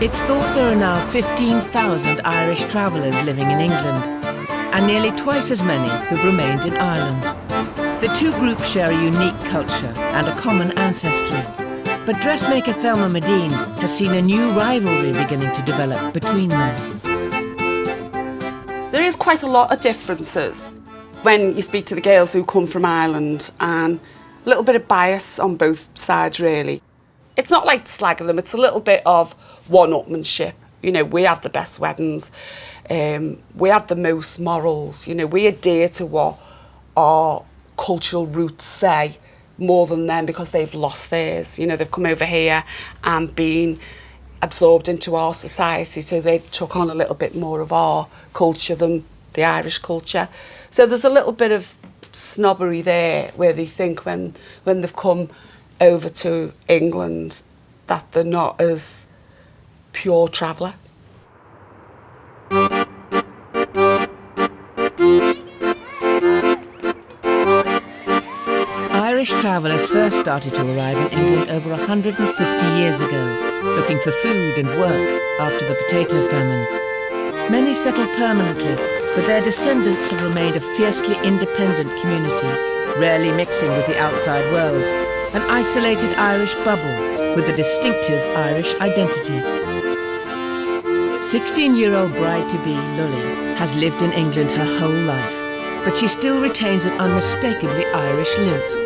It's thought there are now 15,000 Irish travellers living in England, and nearly twice as many who've remained in Ireland. The two groups share a unique culture and a common ancestry. But dressmaker Thelma Medine has seen a new rivalry beginning to develop between them. There is quite a lot of differences when you speak to the girls who come from Ireland, and a little bit of bias on both sides, really. It's not like slagging them, it's a little bit of one-upmanship. You know, we have the best weddings, we have the most morals, you know, we adhere to what our cultural roots say more than them because they've lost theirs. You know, they've come over here and been absorbed into our society, so they've took on a little bit more of our culture than the Irish culture. So there's a little bit of snobbery there where they think when they've come over to England that they're not as pure traveller. Irish travellers first started to arrive in England over 150 years ago, looking for food and work after the potato famine. Many settled permanently, but their descendants have remained a fiercely independent community, rarely mixing with the outside world, an isolated Irish bubble with a distinctive Irish identity. 16-year-old bride-to-be Lully has lived in England her whole life, but she still retains an unmistakably Irish lilt.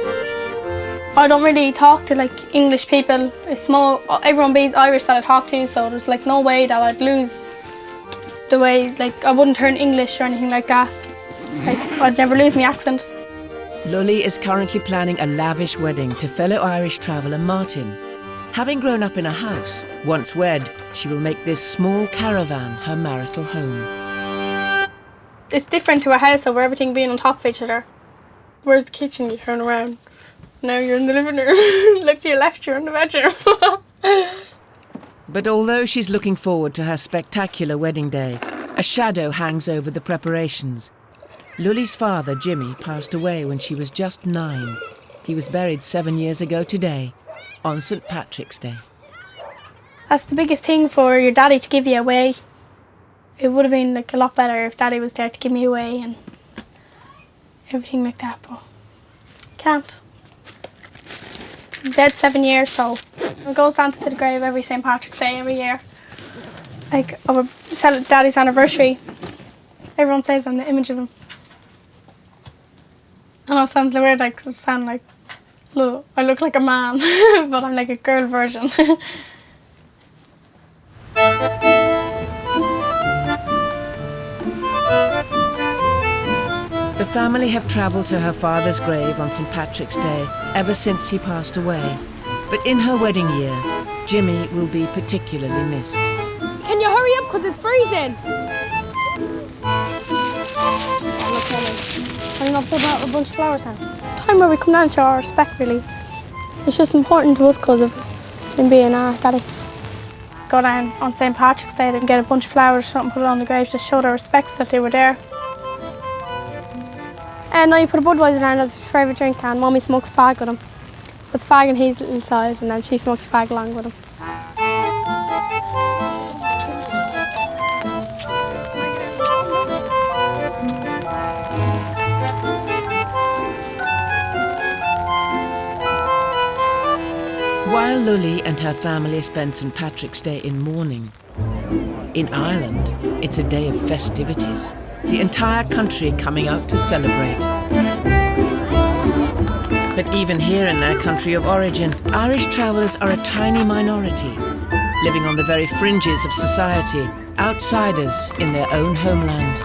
I don't really talk to English people. It's more everyone be's Irish that I talk to, so there's no way that I'd lose the way I wouldn't turn English or anything like that. I'd never lose my accent. Lully is currently planning a lavish wedding to fellow Irish traveller Martin. Having grown up in a house, once wed, she will make this small caravan her marital home. It's different to a house over everything being on top of each other. Where's the kitchen? You turn around. Now you're in the living room. Look to your left, you're in the bedroom. But although she's looking forward to her spectacular wedding day, a shadow hangs over the preparations. Lully's father, Jimmy, passed away when she was just 9. He was buried 7 years ago today, on St. Patrick's Day. That's the biggest thing for your daddy, to give you away. It would have been a lot better if daddy was there to give me away and everything like that, but can't. I'm dead 7 years, so it goes down to the grave every St. Patrick's Day every year. Our daddy's anniversary, everyone says I'm the image of him. I know it sounds weird, look, I look like a man, but I'm like a girl version. The family have travelled to her father's grave on St. Patrick's Day ever since he passed away. But in her wedding year, Jimmy will be particularly missed. Can you hurry up, because it's freezing? I'm not putting out a bunch of flowers now. Time where we come down to our respect, really. It's just important to us because of him being our daddy. Go down on St. Patrick's Day and get a bunch of flowers or something, put it on the grave, just show their respects that they were there. And now you put a Budweiser down as his favourite drink, and Mummy smokes fag with him. Puts fag in his little side and then she smokes fag along with him. While Lully and her family spend St. Patrick's Day in mourning, in Ireland, it's a day of festivities. The entire country coming out to celebrate. But even here in their country of origin, Irish travellers are a tiny minority, living on the very fringes of society, outsiders in their own homeland.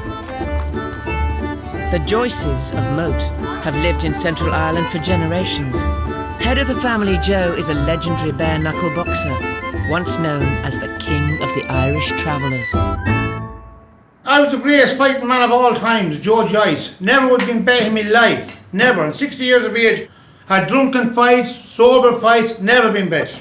The Joyces of Moate have lived in Central Ireland for generations. Head of the family, Joe, is a legendary bare-knuckle boxer, once known as the King of the Irish Travellers. I was the greatest fighting man of all times, Joe Joyce. Never would have been better in my life. Never. In 60 years of age, had drunken fights, sober fights, never been better.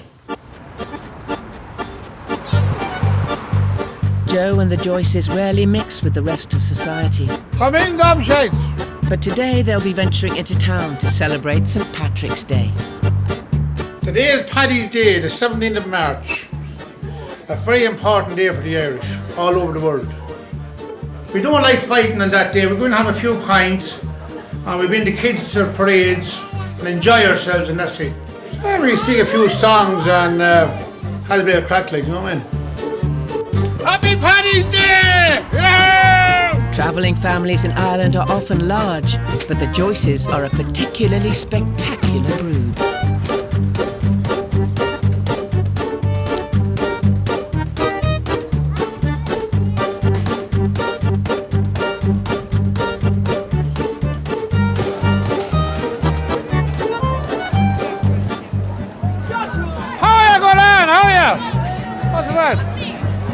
Joe and the Joyces rarely mix with the rest of society. Come in, gobshites. But today they'll be venturing into town to celebrate St. Patrick's Day. Today is Paddy's Day, the 17th of March. A very important day for the Irish, all over the world. We don't like fighting on that day. We're going to have a few pints and we bring the kids to parades and enjoy ourselves, and that's it. We sing a few songs and have a bit of crack, like, you know what I mean? Happy Paddy's Day! Yeah! Travelling families in Ireland are often large, but the Joyces are a particularly spectacular brood.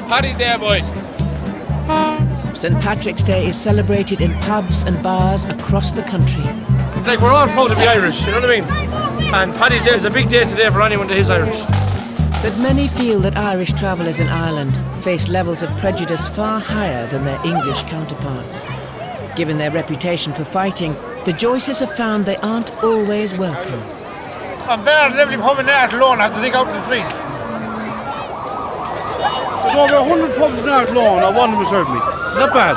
Paddy's Day, boy. St Patrick's Day is celebrated in pubs and bars across the country. Like, we're all proud to be Irish, you know what I mean? And Paddy's Day is a big day today for anyone that is Irish. But many feel that Irish travellers in Ireland face levels of prejudice far higher than their English counterparts. Given their reputation for fighting, the Joyces have found they aren't always welcome. I'm there at every pub in there alone. I have to dig out the drink. There's over 100 pubs in Athlone, not one of them has heard me. Not bad.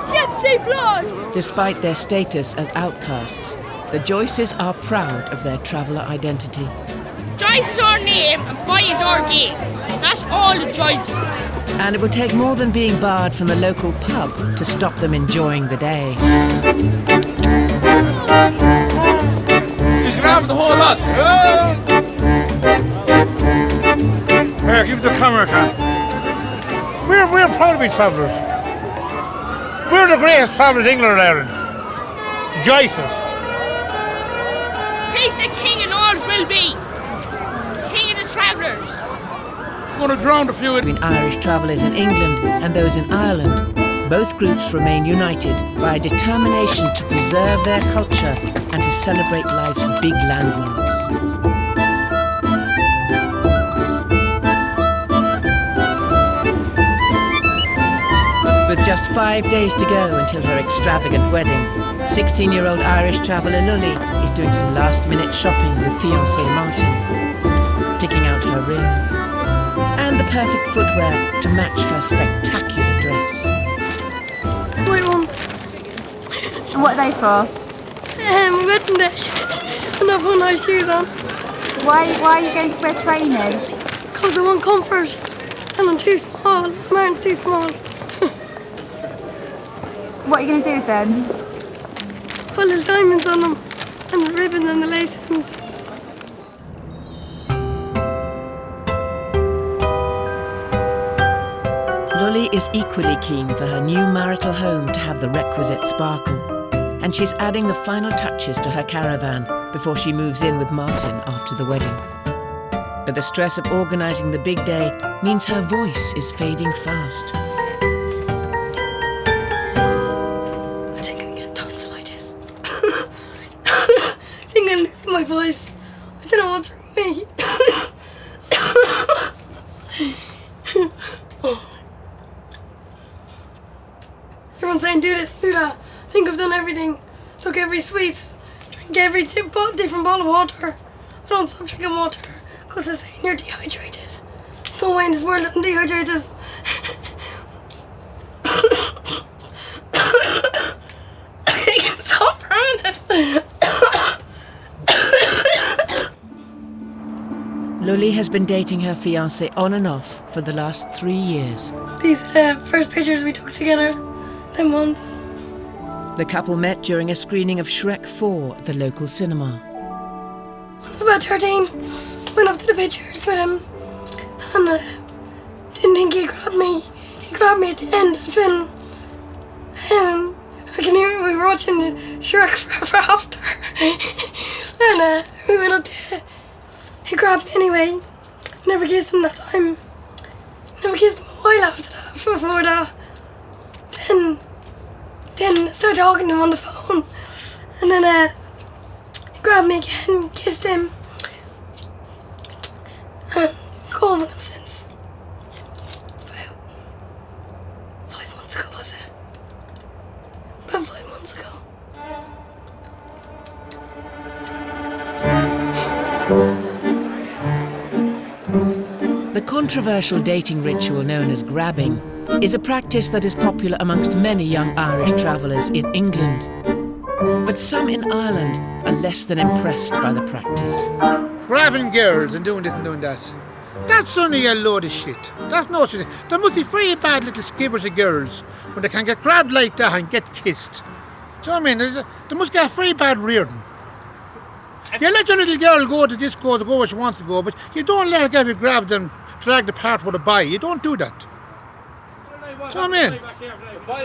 Gypsy blood! Despite their status as outcasts, the Joyces are proud of their traveller identity. Joyce is our name and Boy is our game. That's all the Joyces. And it will take more than being barred from the local pub to stop them enjoying the day. She's gonna have the whole lot. Here, give the camera, Cal. We're proud to be travellers. We're the greatest travellers England and Ireland. Joyces. He's the king and all will be. King of the travellers. I'm gonna drown a few in. Between Irish travellers in England and those in Ireland, both groups remain united by a determination to preserve their culture and to celebrate life's big landmarks. With just 5 days to go until her extravagant wedding, 16-year-old Irish traveller Lully is doing some last-minute shopping with fiancé Martin, picking out her ring and the perfect footwear to match her spectacular dress. White ones. And what are they for? Wedding day. And I've got nice shoes on. Why are you going to wear trainers? Because I want comfort. And I'm too small. Martin's too small. What are you going to do with them? Put little diamonds on them. And the ribbons and the lace ends. Lully is equally keen for her new marital home to have the requisite sparkle, and she's adding the final touches to her caravan before she moves in with Martin after the wedding. But the stress of organising the big day means her voice is fading fast. I think I'm getting tonsillitis. I think I'm losing my voice. I don't know what's wrong with me. Everyone's saying do this, do that. I think I've done everything. Look, every sweet. Drink every different bottle of water. I don't stop drinking water because they're saying you're dehydrated. There's no way in this world that I'm dehydrated. I can't stop running. Lully has been dating her fiancé on and off for the last 3 years. These are the first pictures we took together. Them ones. The couple met during a screening of Shrek 4 at the local cinema. I was about 13. Went up to the pictures with him. And didn't think he'd grab me. He grabbed me at the end of the film. I can hear we were watching Shrek forever after. And we went up there. He grabbed me anyway. Never kissed him that time. Never kissed him a while after that, before that. Then I started talking to him on the phone. And then he grabbed me again, kissed him. And gone with him since. It's about 5 months ago, was it? About 5 months ago. The controversial dating ritual known as grabbing is a practice that is popular amongst many young Irish travellers in England. But some in Ireland are less than impressed by the practice. Grabbing girls and doing this and doing that. That's only a load of shit. That's no shit. There must be very bad little skippers of girls when they can get grabbed like that and get kissed. Do you know what I mean? They must get a very bad rearing. You let your little girl go to disco to go where she wants to go, but you don't let her get grabbed and dragged apart with a bye. You don't do that. Do you know what I mean?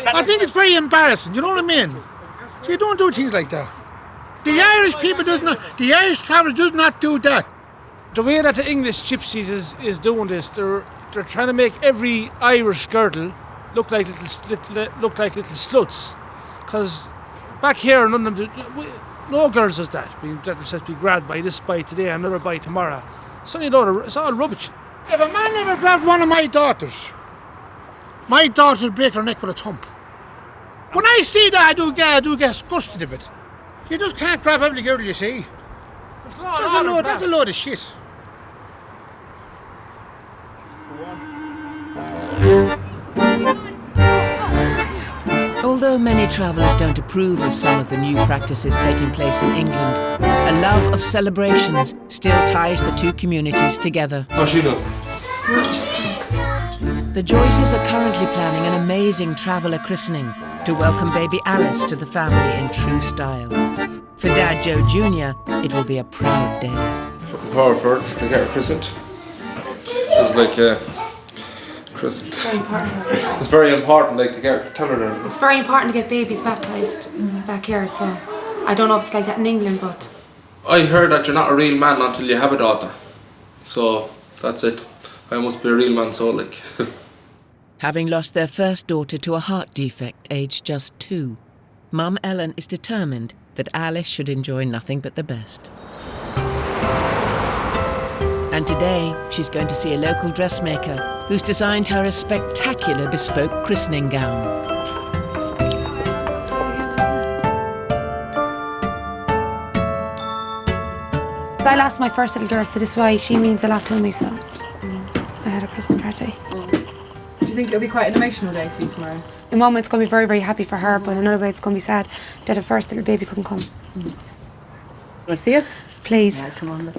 I think it's very embarrassing, you know what I mean? So you don't do things like that. The Irish people the Irish travellers do not do that. The way that the English gypsies is doing this, they're trying to make every Irish girdle look like little sluts. Because back here, none of them, no girls does that. That are supposed to be grabbed by this by today, another by tomorrow. It's all rubbish. If a man ever grabbed one of my daughters would break her neck with a thump. When I see that, I do get disgusted a bit. You just can't grab every girl you see. That's a load of shit. Although many travellers don't approve of some of the new practices taking place in England, a love of celebrations still ties the two communities together. The Joyces are currently planning an amazing traveller christening to welcome baby Alice to the family in true style. For Dad Joe Jr., it will be a proud day. Looking forward for it, to get her christened. It's like christened. It's very important, like, to tell her that. It's very important to get babies baptised back here, so I don't know if it's like that in England, but... I heard that you're not a real man until you have a daughter. So, that's it. I must be a real man, so like... Having lost their first daughter to a heart defect aged just 2, Mum Ellen is determined that Alice should enjoy nothing but the best. And today, she's going to see a local dressmaker who's designed her a spectacular bespoke christening gown. I lost my first little girl, so this is why she means a lot to me, so I had a christening party. Do you think it'll be quite an emotional day for you tomorrow? In one way it's going to be very, very happy for her, but in another way it's going to be sad that her first little baby couldn't come. Want to see it? Please. Yeah, come on.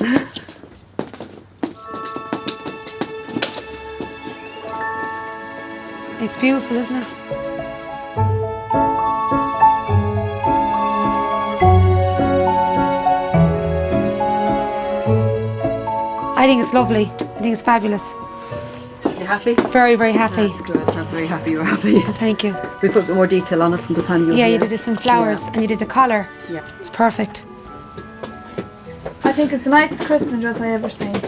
It's beautiful, isn't it? I think it's lovely. I think it's fabulous. You happy? Very, very happy. That's good. I'm very happy you're happy. Thank you. We put a bit more detail on it from the time you were here. Yeah, you did some flowers and you did the collar. Yeah. It's perfect. I think it's the nicest christening dress I've ever seen.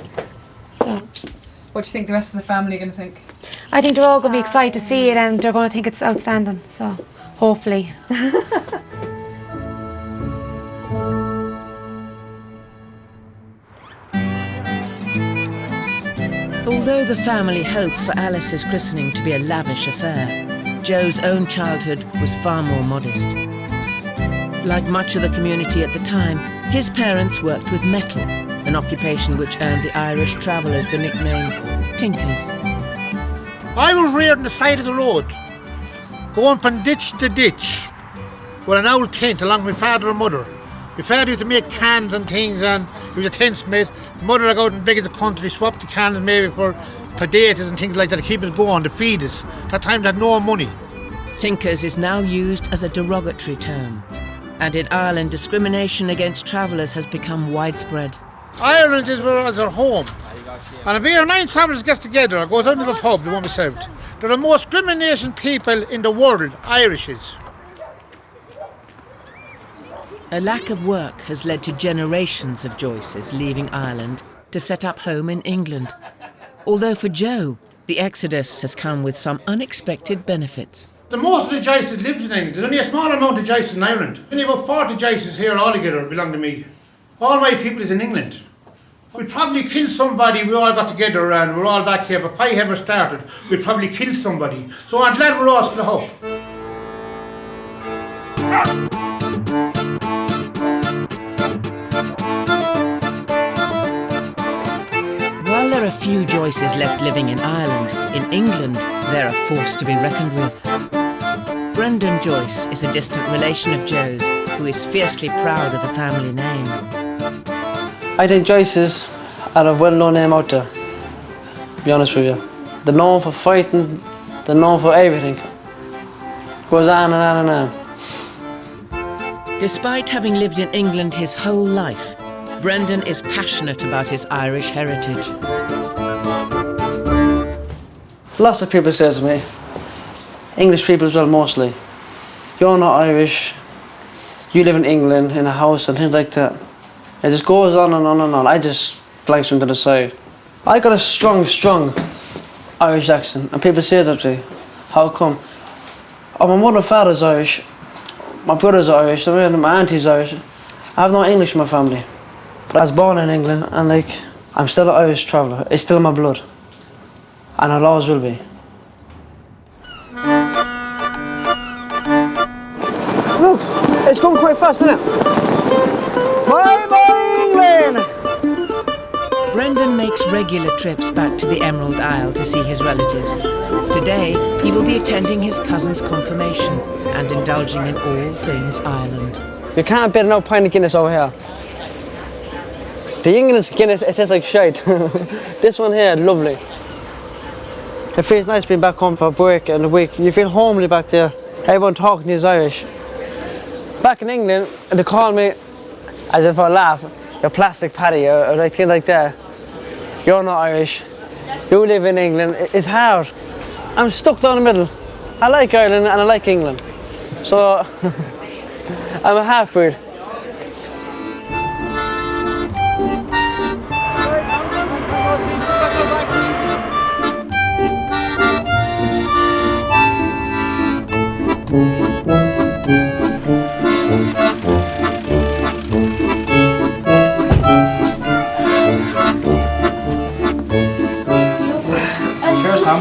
So, What do you think the rest of the family are going to think? I think they're all going to be excited to see it and they're going to think it's outstanding. So, hopefully. Although the family hoped for Alice's christening to be a lavish affair, Joe's own childhood was far more modest. Like much of the community at the time, his parents worked with metal, an occupation which earned the Irish travellers the nickname Tinkers. I was reared on the side of the road, going from ditch to ditch, with an old tent along with my father and mother. My father used to make cans and things, and he was a tentsmith. Mother would go out and beg the country, swap the cans maybe for potatoes and things like that to keep us going, to feed us. That time they had no money. Tinkers is now used as a derogatory term, and in Ireland discrimination against travellers has become widespread. Ireland is our home. And if we are 9 travellers gets together or goes out to the pub, they won't be served. They're the most discrimination people in the world, Irish is. A lack of work has led to generations of Joyces leaving Ireland to set up home in England. Although for Joe, the exodus has come with some unexpected benefits. The most of the Joyces lives in England. There's only a small amount of Joyces in Ireland. Only about 40 Joyces here altogether belong to me. All my people is in England. We'd probably kill somebody, we all got together and we're all back here, but if I ever started, we'd probably kill somebody. So I'm glad we're all split up. While there are a few Joyces left living in Ireland, in England they're a force to be reckoned with. Brendan Joyce is a distant relation of Joe's who is fiercely proud of the family name. I think Joyces are a well-known name out there, to be honest with you. They're known for fighting, they're known for everything. Goes on and on and on. Despite having lived in England his whole life, Brendan is passionate about his Irish heritage. Lots of people say to me, English people as well mostly, you're not Irish, you live in England in a house and things like that. It just goes on and on and on. I just blanks them to the side. I got a strong Irish accent and people say that to me, how come? Oh, my mother and father's Irish, my brother's Irish, my auntie's Irish. I have no English in my family. But I was born in England and I'm still an Irish traveller. It's still in my blood. And it always will be. Look, it's going quite fast, isn't it? Bye-bye, England! Brendan makes regular trips back to the Emerald Isle to see his relatives. Today, he will be attending his cousin's confirmation and indulging in all things Ireland. You can't beat no pint of Guinness over here. The English Guinness, it tastes like shite. This one here, lovely. It feels nice being back home for a break and a week. You feel homely back there. Everyone talking to you is Irish. Back in England, they call me, as if I laugh, your plastic Paddy or like things like that. You're not Irish. You live in England. It's hard. I'm stuck down the middle. I like Ireland and I like England. So, I'm a half-breed.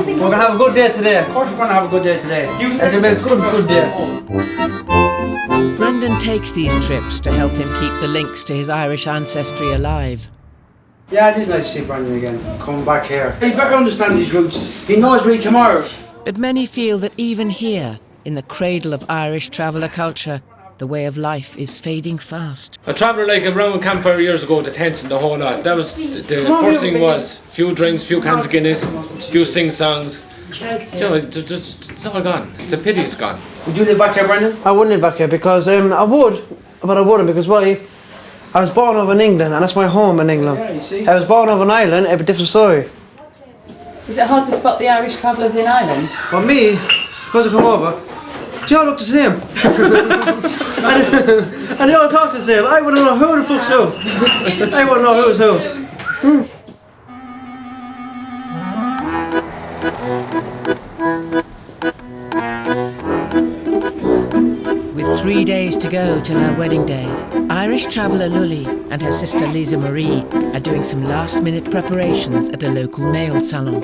We're going to have a good day today. Of course we're going to have a good day today. It's going to be a good day. Brendan takes these trips to help him keep the links to his Irish ancestry alive. Yeah, it is nice to see Brendan again, coming back here. He better understand his roots. He knows where he came out. But many feel that even here, in the cradle of Irish traveller culture, the way of life is fading fast. I travelled like around campfire years ago, the tents and the whole lot. That was the first thing was few drinks, few cans of Guinness, few sing-songs. You know, it's all gone. It's a pity it's gone. Would you live back here, Brendan? I wouldn't live back here because I would, but I wouldn't because why? I was born over in England and that's my home in England. Yeah, you see. I was born over in Ireland, it's a different story. Is it hard to spot the Irish travellers in Ireland? For me, because I come over, they all look the same. and they all talk the same. I wouldn't know who the fuck's who. I wouldn't know who's who. With 3 days to go till our wedding day, Irish traveller Lully and her sister Lisa Marie are doing some last-minute preparations at a local nail salon.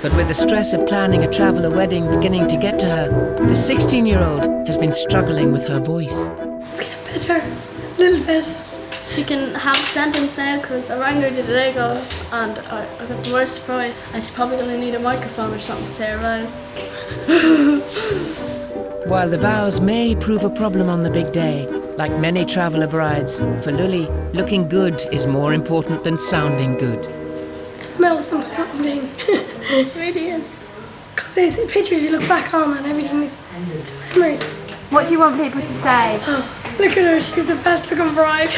But with the stress of planning a traveller wedding beginning to get to her, the 16-year-old has been struggling with her voice. It's getting better, a little bit. She can have a sentence now because I rang her the other day ago and I got the worst fright and she's probably going to need a microphone or something to say her vows. While the vows may prove a problem on the big day, like many traveller brides, for Lully, looking good is more important than sounding good. It's the most important thing. It really is. Because they see pictures you look back on and everything is it's a memory. What do you want people to say? Oh, look at her, she's the best looking bride.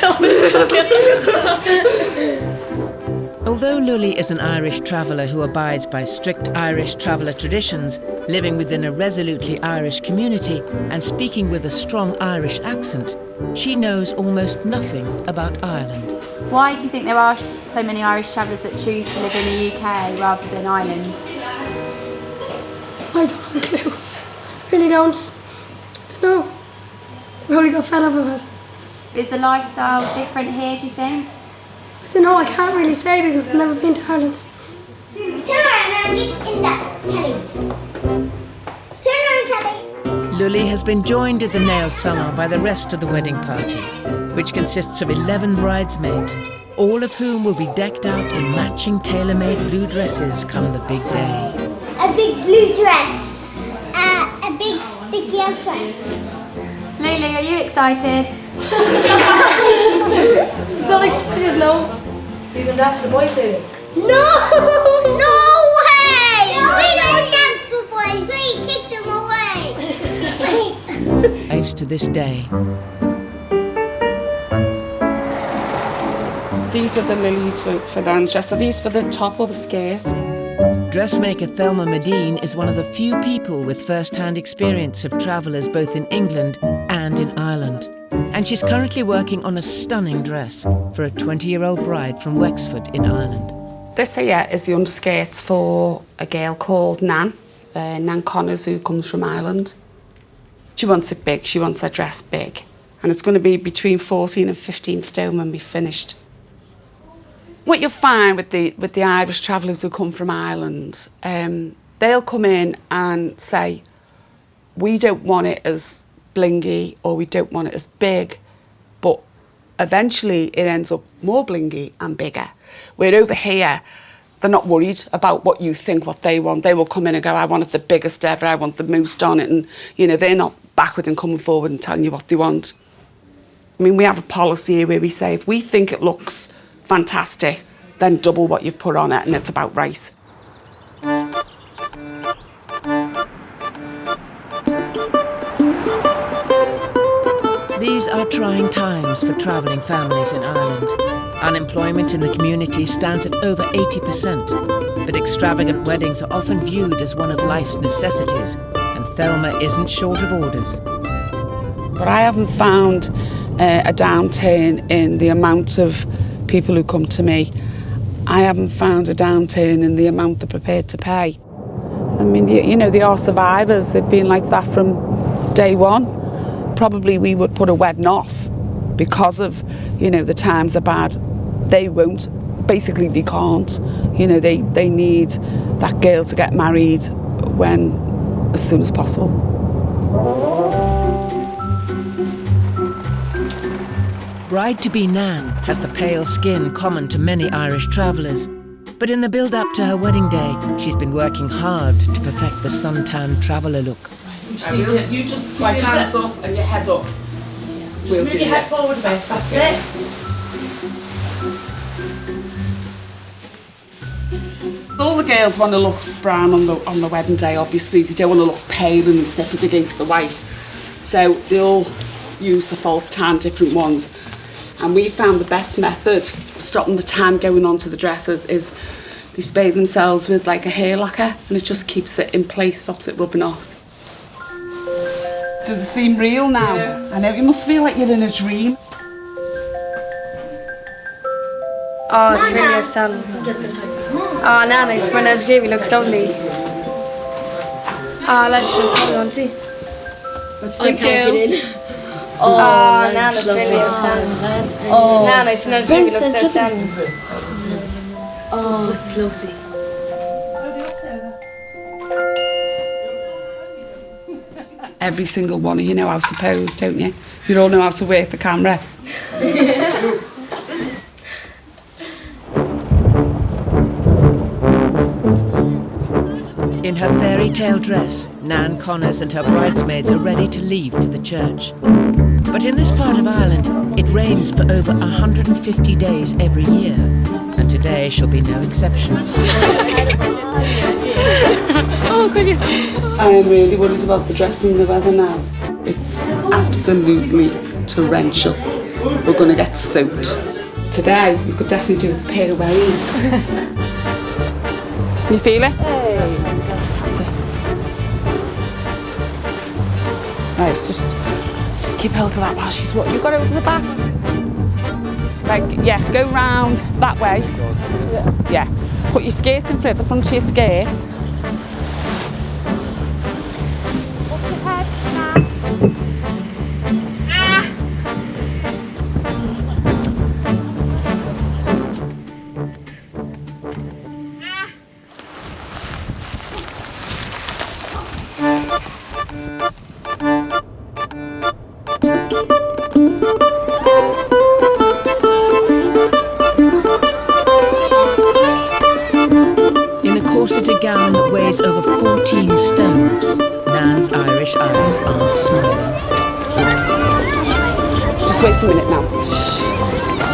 Although Lully is an Irish traveller who abides by strict Irish traveller traditions, living within a resolutely Irish community and speaking with a strong Irish accent, she knows almost nothing about Ireland. Why do you think there are so many Irish travellers that choose to live in the UK rather than Ireland? I don't have a clue. I really don't. I don't know. We probably got fed up of us. Is the lifestyle different here, do you think? I don't know, I can't really say because I've never been to Ireland. Lully has been joined at the nail salon by the rest of the wedding party, which consists of 11 bridesmaids, all of whom will be decked out in matching tailor-made blue dresses come the big day. A big blue dress. A big sticky out dress. Lulu, are you excited? Not excited, no. You can dance for the boys, Lulu. No! No way! We don't dance for boys. We kick them away. Lives to this day. These are the lilies for Nan's dress. Are these for the top or the skirt? Dressmaker Thelma Medine is one of the few people with first-hand experience of travellers both in England and in Ireland. And she's currently working on a stunning dress for a 20-year-old bride from Wexford in Ireland. This here is the underskirts for a girl called Nan. Nan Connors, who comes from Ireland. She wants it big, she wants her dress big. And it's going to be between 14 and 15 stone when we've finished. What you'll find with the Irish travellers who come from Ireland, they'll come in and say, we don't want it as blingy or we don't want it as big, but eventually it ends up more blingy and bigger. Where over here, they're not worried about what you think, what they want. They will come in and go, I want it the biggest ever, I want the most on it, and you know, they're not backward and coming forward and telling you what they want. I mean, we have a policy here where we say if we think it looks fantastic, then double what you've put on it and it's about right. These are trying times for travelling families in Ireland. Unemployment in the community stands at over 80%, but extravagant weddings are often viewed as one of life's necessities, and Thelma isn't short of orders. But I haven't found a downturn in the amount of people who come to me. I haven't found a downturn in the amount they're prepared to pay. I mean, you know, they are survivors. They've been like that from day one. Probably we would put a wedding off because of, you know, the times are bad. They won't. Basically, they can't. You know, they need that girl to get married as soon as possible. Bride-to-be Nan has the pale skin common to many Irish travellers. But in the build-up to her wedding day, she's been working hard to perfect the suntan traveller look. You just keep your hands up and your head up. Just move your head forward a bit, that's it. All the girls want to look brown on the wedding day, obviously. They don't want to look pale and insipid against the white. So they all use the false tan, different ones. And we found the best method of stopping the tan going onto the dresses is they spray themselves with like a hair lacquer and it just keeps it in place, stops it rubbing off. Does it seem real now? Yeah. I know, you must feel like you're in a dream. Oh, it's really outstanding. Oh, Nana, it's my nose gravy looks lovely. Oh, let's just hold on too. I can't get in. Oh, Nana's really outstanding. Oh, Nana, it's my nose gravy looks outstanding. Oh, it's lovely. Every single one of you know how to pose, don't you? You all know how to work the camera. In her fairy tale dress, Nan Connors and her bridesmaids are ready to leave for the church. But in this part of Ireland, it rains for over 150 days every year, and today shall be no exception. Oh, good. I am really worried about the dress and the weather now. It's absolutely torrential. We're going to get soaked. Today, you could definitely do a pair of wellies. Can you feel it? Right, let's just keep hold of that while she's walking. You've got to go to the back. Like, yeah, go round that way. Yeah. Put your skirt in front, the front of your skirt. Up your head, Just wait for a minute now.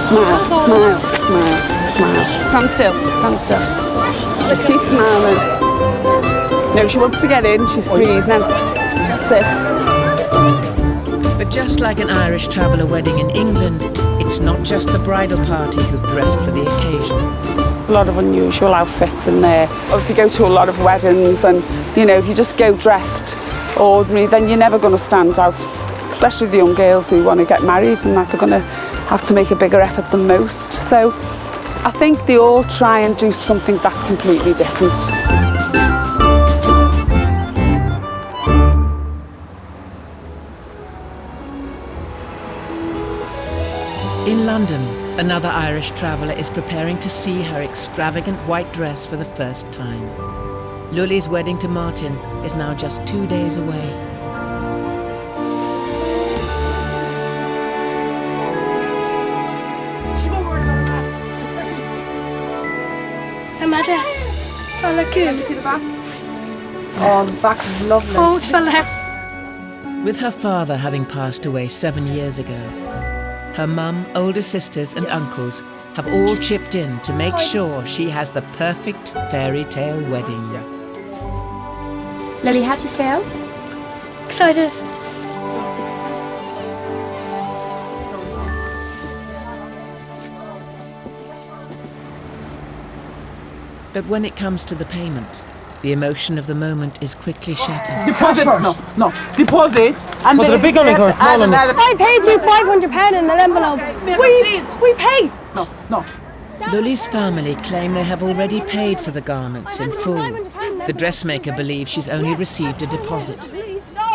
Smile, smile, smile, smile. Stand still, stand still. Just keep smiling. No, she wants to get in, she's freezing. That's it. But just like an Irish traveller wedding in England, it's not just the bridal party who've dressed for the occasion. A lot of unusual outfits in there. If you go to a lot of weddings and, you know, if you just go dressed ordinary, then you're never going to stand out. Especially the young girls who want to get married and that they're going to have to make a bigger effort than most. So I think they all try and do something that's completely different. In London, another Irish traveller is preparing to see her extravagant white dress for the first time. Lully's wedding to Martin is now just 2 days away. My dress. So look good. See the back? Oh, the back is lovely. Oh, it's fell out. With her father having passed away 7 years ago, her mum, older sisters and uncles have all chipped in to make sure she has the perfect fairy tale wedding. Lily, how do you feel? Excited. But when it comes to the payment, the emotion of the moment is quickly shattered. Deposit? No. Deposit. And Was it a big one or a small one? I paid you £500 in an envelope. We paid. No. Lully's family claim they have already paid for the garments in full. The dressmaker believes she's only received a deposit.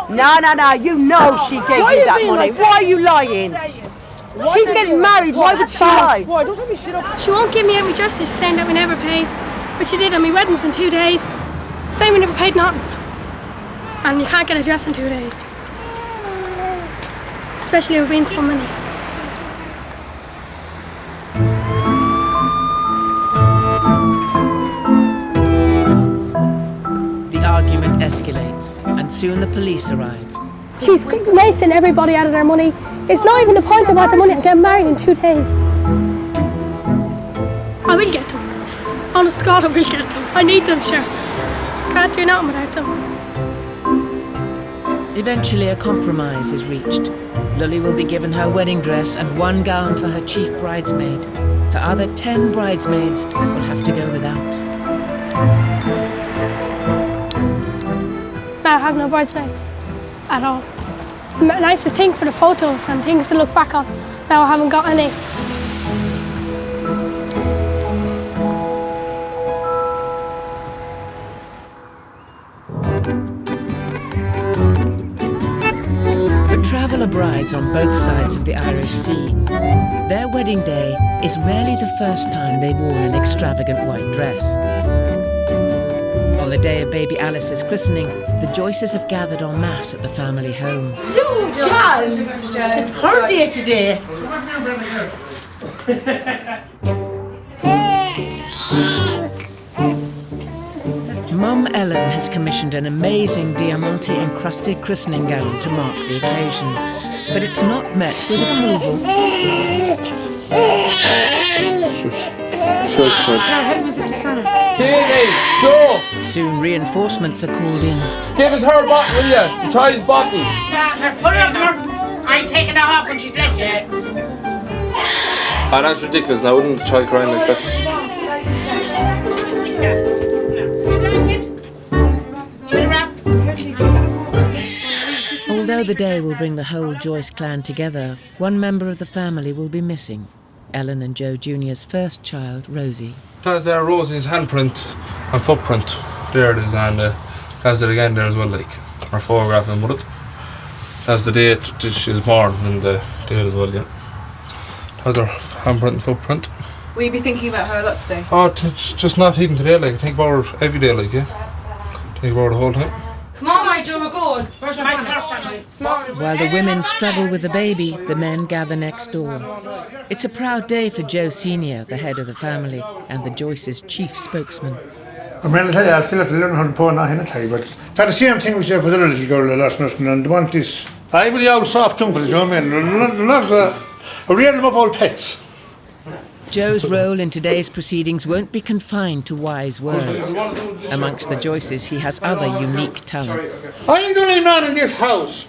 No. You know she gave you that money. Why are you lying? She's getting married. Why would she lie? She won't give me any dresses. She's saying that we never paid. But she did on my weddings in 2 days. Saying we never paid nothing. And you can't get a dress in 2 days. Especially with being so many. The argument escalates, and soon the police arrive. She's wasting everybody out of their money. It's not even the point about the money. I'm getting married in 2 days. I will get them. Honest to God, I will get them. I need them, sure. Can't do nothing without them. Eventually a compromise is reached. Lully will be given her wedding dress and 1 gown for her chief bridesmaid. Her other 10 bridesmaids will have to go without. Now I have no bridesmaids at all. The nicest thing for the photos and things to look back on. Now I haven't got any. Traveller brides on both sides of the Irish Sea. Their wedding day is rarely the first time they've worn an extravagant white dress. On the day of baby Alice's christening, the Joyces have gathered en masse at the family home. No, John! It's her day today. Mum Ellen has commissioned an amazing diamante-encrusted christening gown to mark the occasion, but it's not met with approval. Soon reinforcements are called in. Give us her bottle, will you? The child's bottle. Put it up, I ain't taking that off when she's blessed yet. Ah, that's ridiculous now, wouldn't the child crying like that? Although the day will bring the whole Joyce clan together, one member of the family will be missing. Ellen and Joe Jr.'s first child, Rosie. That's Rosie's handprint and footprint. There it is, and that's it again there as well, like her photograph and with it. That's the date that she was born and the date as well, yeah. That's her handprint and footprint. Will you be thinking about her a lot today? Oh, it's just not even today, like I think about her every day, like, yeah. Think about her the whole time. Come on, my Joe, we're good. While the women struggle with the baby, the men gather next door. It's a proud day for Joe Sr., the head of the family, and the Joyce's chief spokesman. I'll still have to learn how to pour now, but it's the same thing with your little girl last night, and the one is I will soft junk for the Joe, man. We rear them up old pets. Joe's role in today's proceedings won't be confined to wise words. Amongst the Joyces, he has other unique talents. I'm the only man in this house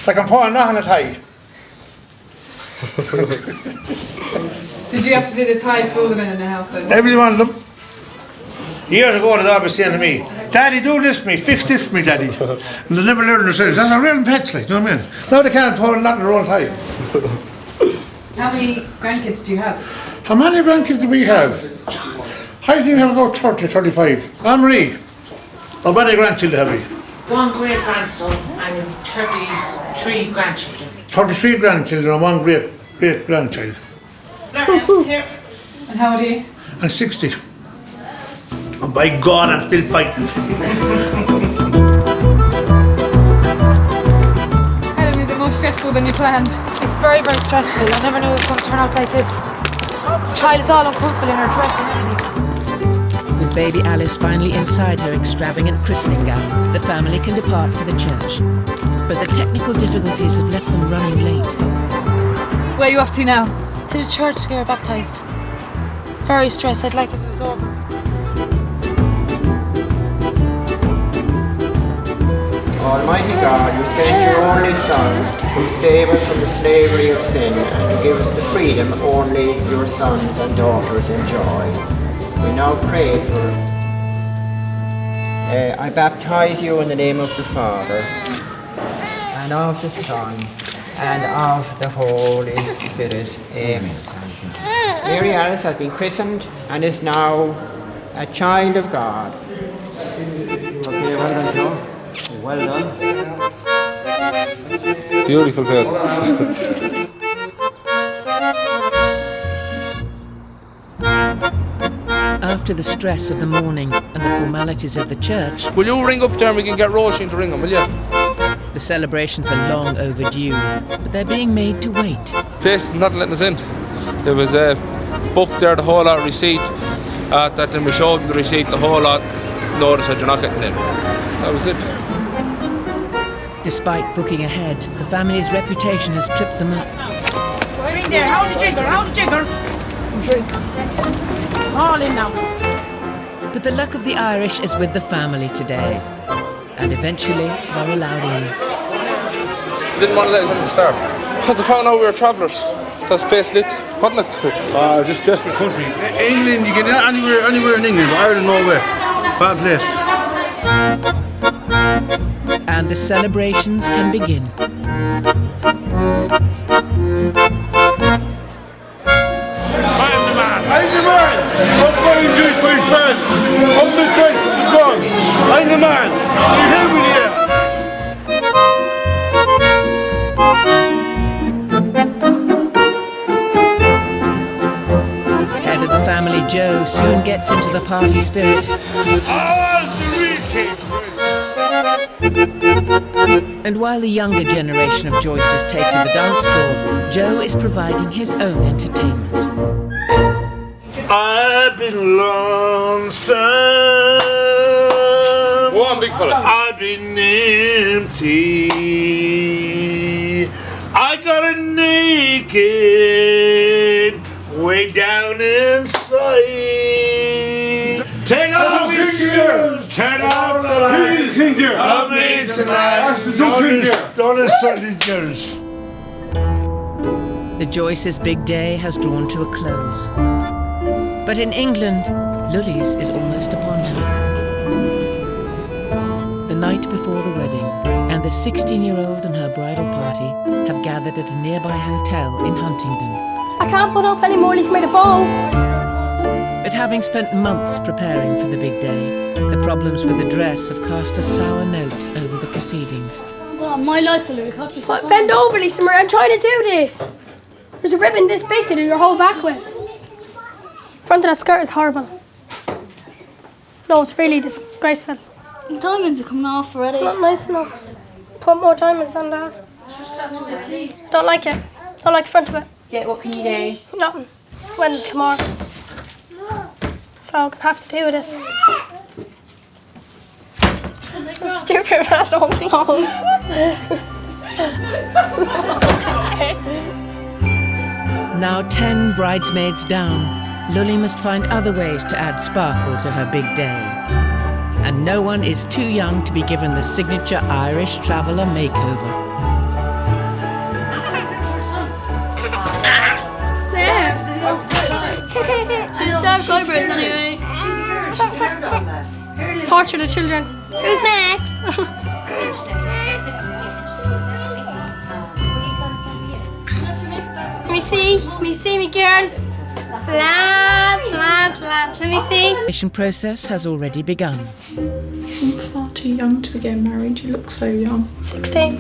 that can pour a knot on a tie. Did you have to do the ties for all the men in the house then? Every one of them. Years ago, the dog was saying to me, Daddy, do this for me, fix this for me, Daddy. And they never learned themselves. That's a real pets, like, do you know what I mean? Now they can't pour a knot in their own tie. How many grandkids do you have? How many grandkids do we have? I think we have about 30, 35. Anne-Marie, how many grandchildren have we? One great grandson and 33 grandchildren. 33 grandchildren and one great grandchild. And how old are you? And 60. And by God, I'm still fighting. Helen, is it more stressful than you planned? It's very, very stressful. I never knew it was going to turn out like this. The child is all uncomfortable in her dress and everything. With baby Alice finally inside her extravagant christening gown, the family can depart for the church. But the technical difficulties have left them running late. Where are you off to now? To the church to get her baptised. Very stressed. I'd like it if it was over. Almighty God, you sent your only Son to save us from the slavery of sin and to give us the freedom only your sons and daughters enjoy. We now pray for... I baptize you in the name of the Father, and of the Son, and of the Holy Spirit. Amen. Mary Alice has been christened and is now a child of God. Okay, well done, Joe. Well done. Beautiful faces. After the stress of the morning and the formalities of the church, Will you ring up there and we can get Roisin to ring them, will you? the celebrations are long overdue, but they're being made to wait. Place is not letting us in. There was a book there, the whole lot receipt. That then we showed them the receipt, the whole lot. No, they said you're not getting in. That was it. Despite booking ahead, the family's reputation has tripped them up. We're in there. Hold the jigger. Hold the jigger. All in now. But the luck of the Irish is with the family today. And eventually, they're allowed in. Didn't want to let us in to start. Because they found out we were travellers. That's basically it, wasn't it? Just desperate country. England, you get anywhere in England, but Ireland, no way. Bad place. And the celebrations can begin. I'm the man! I'm going to use my son! Up the tracks of the guns! I'm the man! You hear me here? Head of the family, Joe, soon gets into the party spirit. And while the younger generation of Joyces take to the dance floor, Joe is providing his own entertainment. I've been lonesome. Go on, big fella. I've been empty. I got a naked way down inside. Take off your shoes. Turn off the lights. I'm in tonight. Don't insult these girls. The Joyces' big day has drawn to a close. But in England, Lully's is almost upon her. The night before the wedding, and the 16-year-old and her bridal party have gathered at a nearby hotel in Huntingdon. I can't put up any more, at least made a bowl. But having spent months preparing for the big day, the problems with the dress have cast a sour note over the proceedings. Well, my life, Louis. Bend over, Lisa Marie. I'm trying to do this. There's a ribbon this big to do your whole back with. Front of that skirt is horrible. No, it's really disgraceful. The diamonds are coming off already. It's not nice enough. Put more diamonds on that. Don't like it. Don't like the front of it. Yeah, what can you do? Nothing. When's tomorrow? So I'm gonna have to do with this. Stupid asshole clothes. Now 10 bridesmaids down, Lully must find other ways to add sparkle to her big day. And no one is too young to be given the signature Irish traveller makeover. She's Stav Guybers anyway. Torture the children. Who's next? Let me see me girl. Last. Let me see. The application process has already begun. You seem far too young to be getting married. You look so young. 16.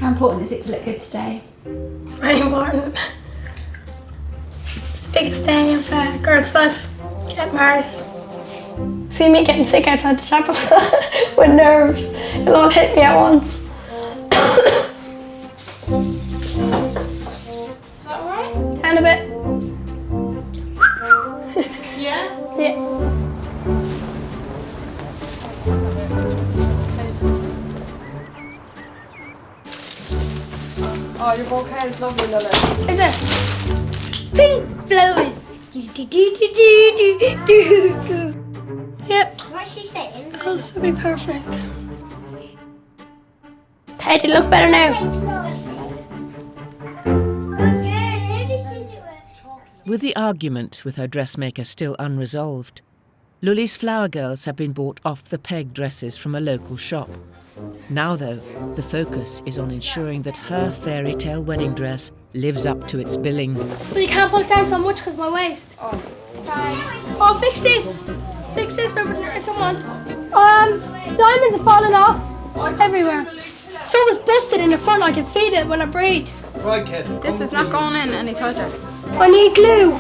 How important is it to look good today? Very important. It's the biggest day of a girl's life. Get married. See me getting sick outside the chapel with nerves. It'll all hit me at once. Is that alright? Down a bit. Yeah? Yeah. Oh, your bouquet is lovely, Lily. Is it? Pink flowers. Yep. What's she saying? Oh, this will be perfect. Hey, do you look better now? With the argument with her dressmaker still unresolved, Lully's flower girls have been bought off-the-peg dresses from a local shop. Now, though, the focus is on ensuring that her fairy tale wedding dress lives up to its billing. Well, you can't pull it down so much because my waist. Oh, fine. Oh, fix this. Fix this, remember someone. Diamonds are falling off everywhere. So was busted in the front. I can feed it when I breathe. Right, kid. This is not going in any tighter. I need glue.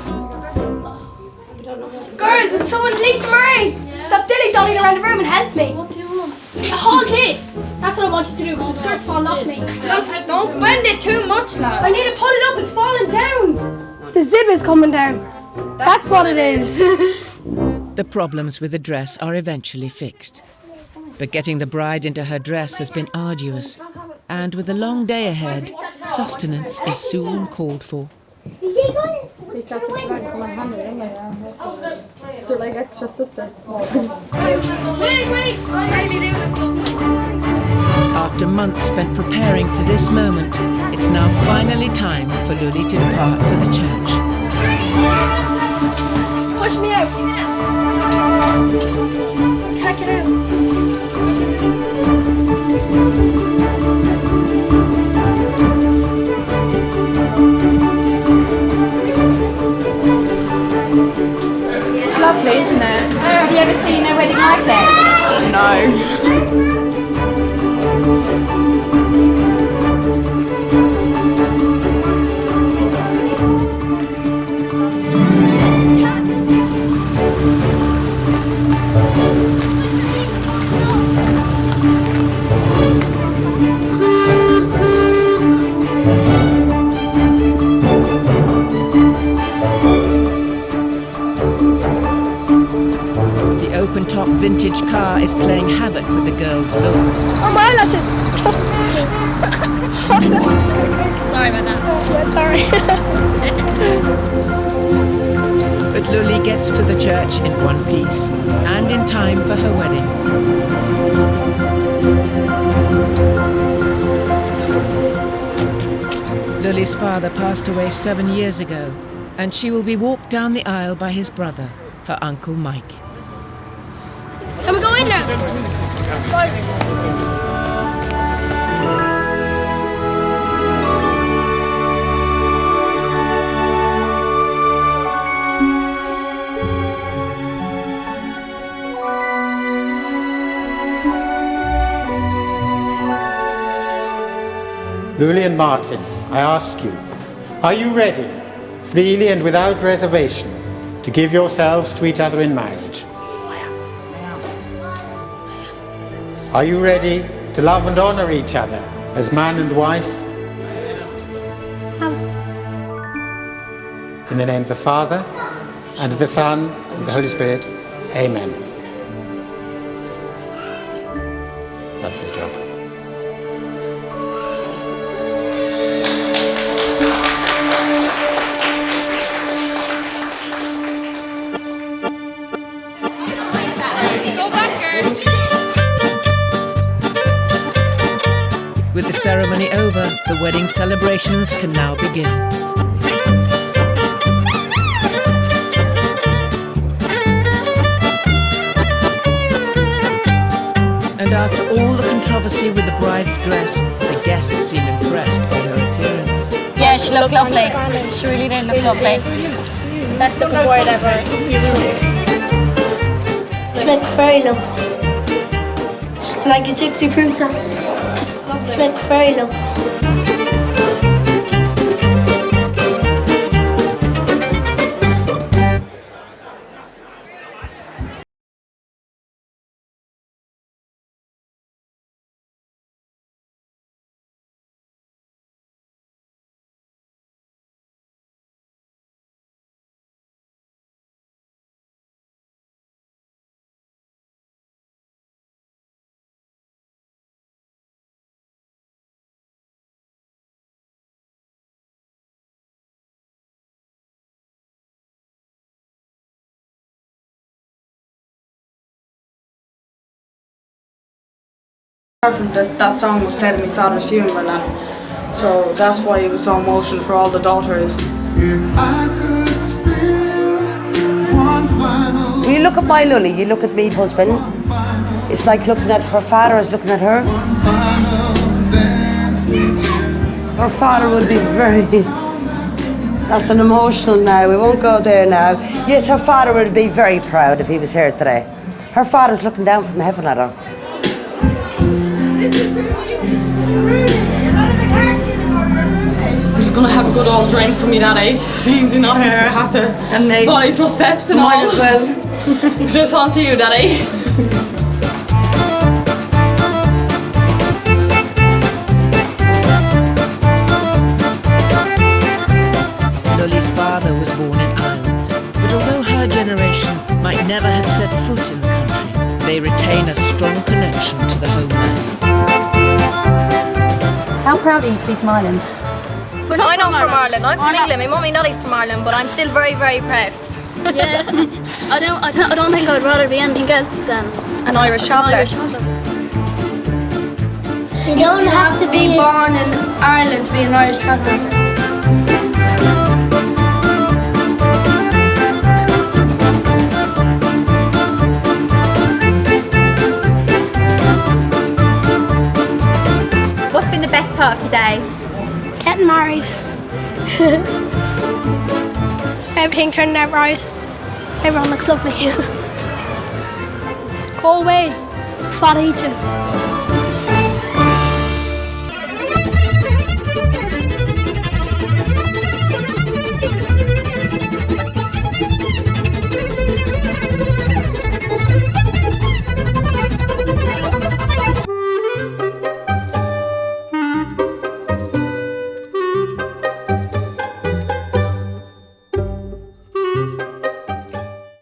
Girls, would someone, Lisa Marie, stop dilly-dallying around the room and help me? What do you want? Hold this. That's what I want you to do because the skirt's falling off me. Look, don't bend it too much, lad. I need to pull it up. It's falling down. The zip is coming down. That's what it is. The problems with the dress are eventually fixed. But getting the bride into her dress has been arduous. And with a long day ahead, sustenance is soon called for. Is he going? They're like extra sisters. Wait. After months spent preparing for this moment, it's now finally time for Lully to depart for the church. Push me out. Can't get out. It's lovely, isn't it? Have you ever seen a wedding like it? No. The open-top vintage car is playing havoc with the girls' look. Oh, my eyelashes. Sorry about that. Sorry. But Lully gets to the church in one piece and in time for her wedding. Lully's father passed away 7 years ago, and she will be walked down the aisle by his brother, her Uncle Mike. Can we go in now? Guys. Lully and Martin, I ask you, are you ready, freely and without reservation, to give yourselves to each other in marriage? Are you ready to love and honour each other as man and wife? In the name of the Father, and of the Son, and of the Holy Spirit, amen. Lovely job. wedding celebrations can now begin. And after all the controversy with the bride's dress, the guests seem impressed by her appearance. Yeah, she looked lovely. She really did look lovely. Best looking bride ever. She looked very lovely. Like a gypsy princess. She looked very lovely. That song was played at my father's funeral, and so that's why it was so emotional for all the daughters. When you look at my Lully, you look at me husband. It's like looking at her father is looking at her. Her father would be very... That's an emotional now, we won't go there now. Yes, her father would be very proud if he was here today. Her father's looking down from heaven at her. I'm just gonna have a good old drink for me daddy. Seems he's not here, I have to follow his footsteps and Might all. as well. Just one for you, daddy. Lully's father was born in Ireland, but although her generation might never have set foot in the country, they retain a strong connection to the homeland. How proud are you to be from Ireland? I'm not from Ireland. I'm from England. My mummy and daddy's from Ireland, but I'm still very, very proud. Yeah. I don't think I'd rather be anything else than An Irish traveller. You don't have to be born in Ireland to be an Irish traveller. What's been the best part of today? Getting married. Everything turned out right. Everyone looks lovely. Go away. Father eaches.